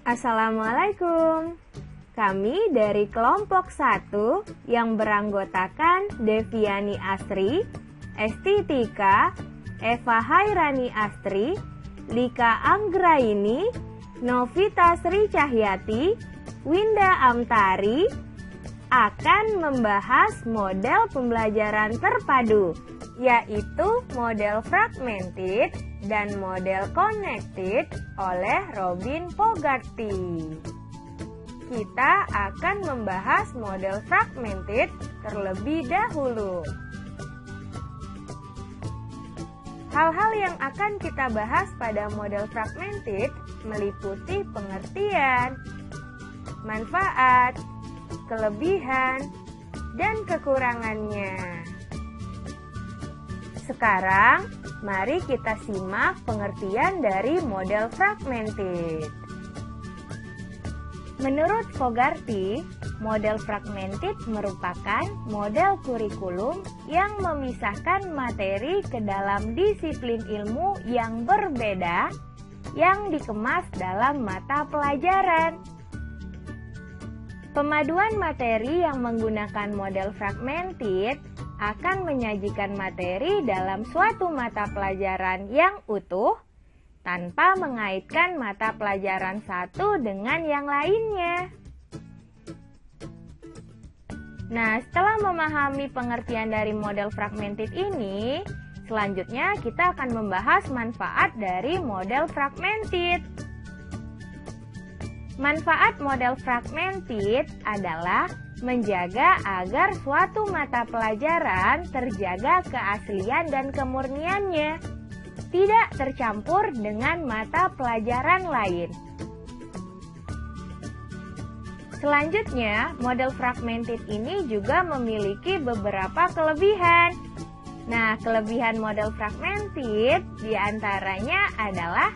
Assalamualaikum. Kami dari kelompok 1 yang beranggotakan Deviani Asri, Esti Tika, Eva Hairani Astri, Lika Anggraini, Novita Sri Cahyati, Winda Amtari akan membahas model pembelajaran terpadu, yaitu model fragmented dan model connected oleh Robin Fogarty. Kita akan membahas model fragmented terlebih dahulu. Hal-hal yang akan kita bahas pada model fragmented meliputi pengertian, manfaat, kelebihan, dan kekurangannya. Sekarang, mari kita simak pengertian dari model fragmented. Menurut Fogarty, model fragmented merupakan model kurikulum yang memisahkan materi ke dalam disiplin ilmu yang berbeda yang dikemas dalam mata pelajaran. Pemaduan materi yang menggunakan model fragmented akan menyajikan materi dalam suatu mata pelajaran yang utuh tanpa mengaitkan mata pelajaran satu dengan yang lainnya. Nah, setelah memahami pengertian dari model fragmented ini, selanjutnya kita akan membahas manfaat dari model fragmented. Manfaat model fragmented adalah menjaga agar suatu mata pelajaran terjaga keaslian dan kemurniannya, tidak tercampur dengan mata pelajaran lain. Selanjutnya, model fragmented ini juga memiliki beberapa kelebihan. Nah, kelebihan model fragmented diantaranya adalah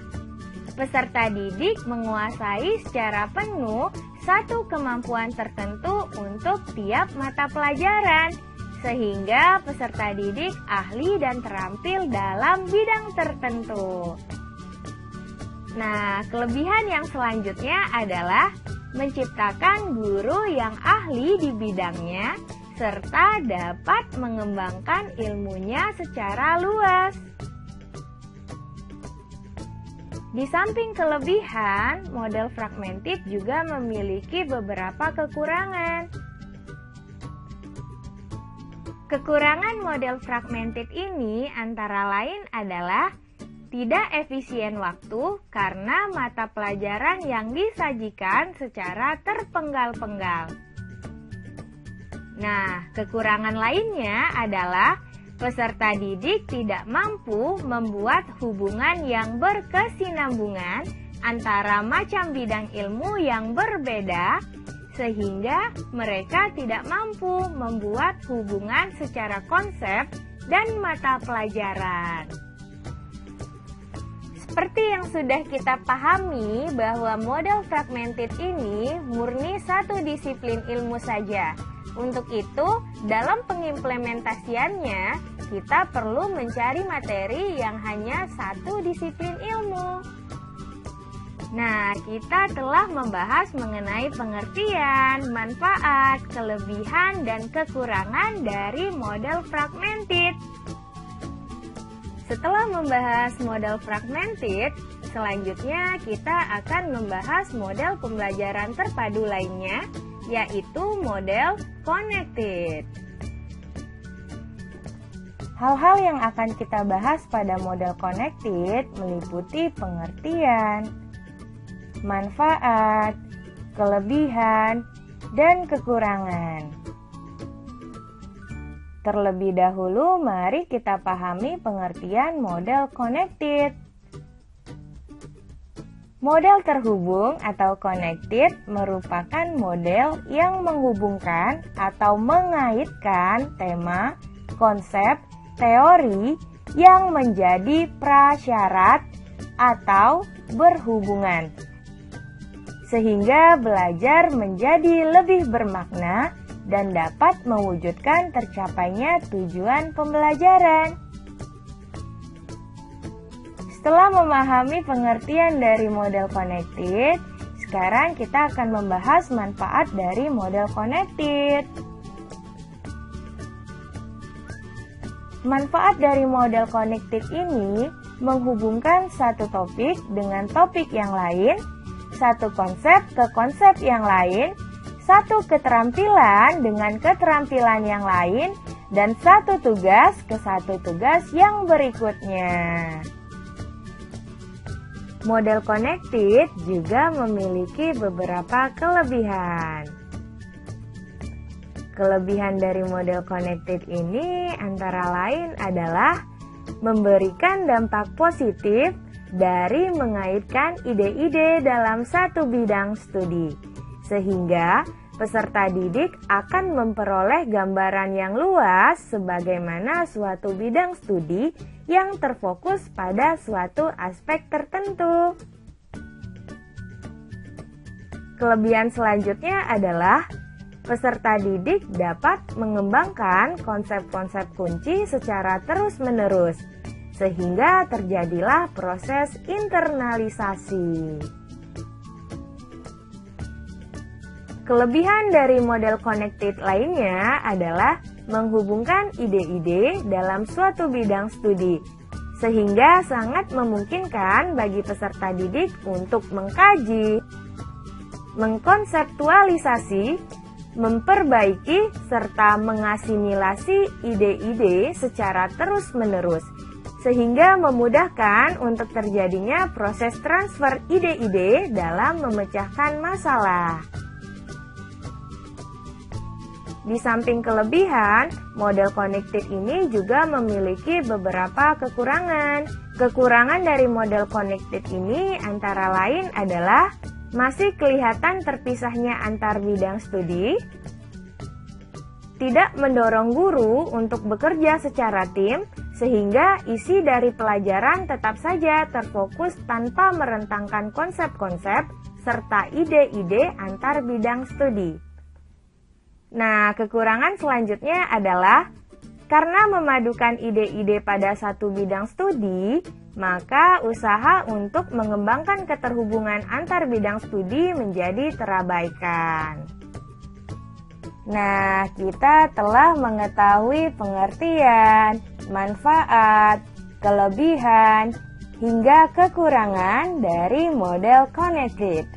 peserta didik menguasai secara penuh satu kemampuan tertentu untuk tiap mata pelajaran, sehingga peserta didik ahli dan terampil dalam bidang tertentu. Nah, kelebihan yang selanjutnya adalah menciptakan guru yang ahli di bidangnya, serta dapat mengembangkan ilmunya secara luas. Di samping kelebihan, model fragmented juga memiliki beberapa kekurangan. Kekurangan model fragmented ini antara lain adalah tidak efisien waktu karena mata pelajaran yang disajikan secara terpenggal-penggal. Nah, kekurangan lainnya adalah peserta didik tidak mampu membuat hubungan yang berkesinambungan antara macam bidang ilmu yang berbeda, sehingga mereka tidak mampu membuat hubungan secara konsep dan mata pelajaran. Seperti yang sudah kita pahami bahwa model fragmented ini murni satu disiplin ilmu saja. Untuk itu, dalam pengimplementasiannya, kita perlu mencari materi yang hanya satu disiplin ilmu. Nah, kita telah membahas mengenai pengertian, manfaat, kelebihan, dan kekurangan dari model fragmented. Setelah membahas model fragmented, selanjutnya kita akan membahas model pembelajaran terpadu lainnya, yaitu model connected. Hal-hal yang akan kita bahas pada model connected meliputi pengertian, manfaat, kelebihan, dan kekurangan. Terlebih dahulu, mari kita pahami pengertian model connected. Model terhubung atau connected merupakan model yang menghubungkan atau mengaitkan tema, konsep, teori yang menjadi prasyarat atau berhubungan, sehingga belajar menjadi lebih bermakna dan dapat mewujudkan tercapainya tujuan pembelajaran. Setelah memahami pengertian dari model connected, sekarang kita akan membahas manfaat dari model connected. Manfaat dari model connected ini menghubungkan satu topik dengan topik yang lain, satu konsep ke konsep yang lain, satu keterampilan dengan keterampilan yang lain, dan satu tugas ke satu tugas yang berikutnya. Model connected juga memiliki beberapa kelebihan. Kelebihan dari model connected ini antara lain adalah memberikan dampak positif dari mengaitkan ide-ide dalam satu bidang studi, sehingga peserta didik akan memperoleh gambaran yang luas sebagaimana suatu bidang studi yang terfokus pada suatu aspek tertentu. Kelebihan selanjutnya adalah peserta didik dapat mengembangkan konsep-konsep kunci secara terus-menerus, sehingga terjadilah proses internalisasi. Kelebihan dari model connected lainnya adalah menghubungkan ide-ide dalam suatu bidang studi, sehingga sangat memungkinkan bagi peserta didik untuk mengkaji, mengkonseptualisasi, memperbaiki, serta mengasimilasi ide-ide secara terus-menerus, sehingga memudahkan untuk terjadinya proses transfer ide-ide dalam memecahkan masalah. Di samping kelebihan, model connected ini juga memiliki beberapa kekurangan. Kekurangan dari model connected ini antara lain adalah masih kelihatan terpisahnya antar bidang studi, tidak mendorong guru untuk bekerja secara tim, sehingga isi dari pelajaran tetap saja terfokus tanpa merentangkan konsep-konsep serta ide-ide antar bidang studi. Nah, kekurangan selanjutnya adalah karena memadukan ide-ide pada satu bidang studi, maka usaha untuk mengembangkan keterhubungan antar bidang studi menjadi terabaikan. Nah, kita telah mengetahui pengertian, manfaat, kelebihan, hingga kekurangan dari model connected.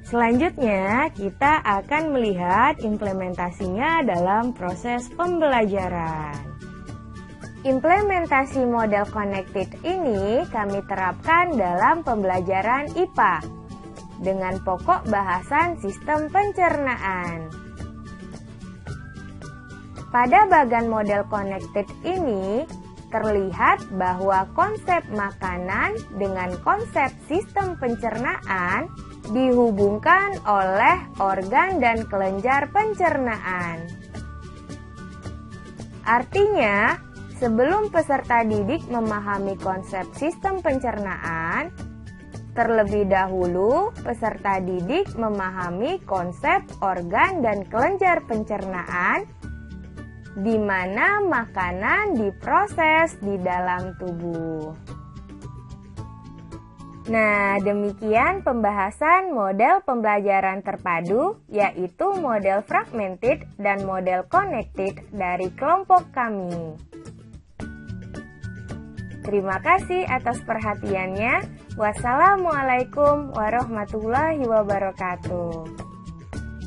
Selanjutnya, kita akan melihat implementasinya dalam proses pembelajaran. Implementasi model connected ini kami terapkan dalam pembelajaran IPA dengan pokok bahasan sistem pencernaan. Pada bagian model connected ini, terlihat bahwa konsep makanan dengan konsep sistem pencernaan dihubungkan oleh organ dan kelenjar pencernaan. Artinya, sebelum peserta didik memahami konsep sistem pencernaan, terlebih dahulu peserta didik memahami konsep organ dan kelenjar pencernaan, di mana makanan diproses di dalam tubuh. Nah, demikian pembahasan model pembelajaran terpadu, yaitu model fragmented dan model connected dari kelompok kami. Terima kasih atas perhatiannya. Wassalamualaikum warahmatullahi wabarakatuh.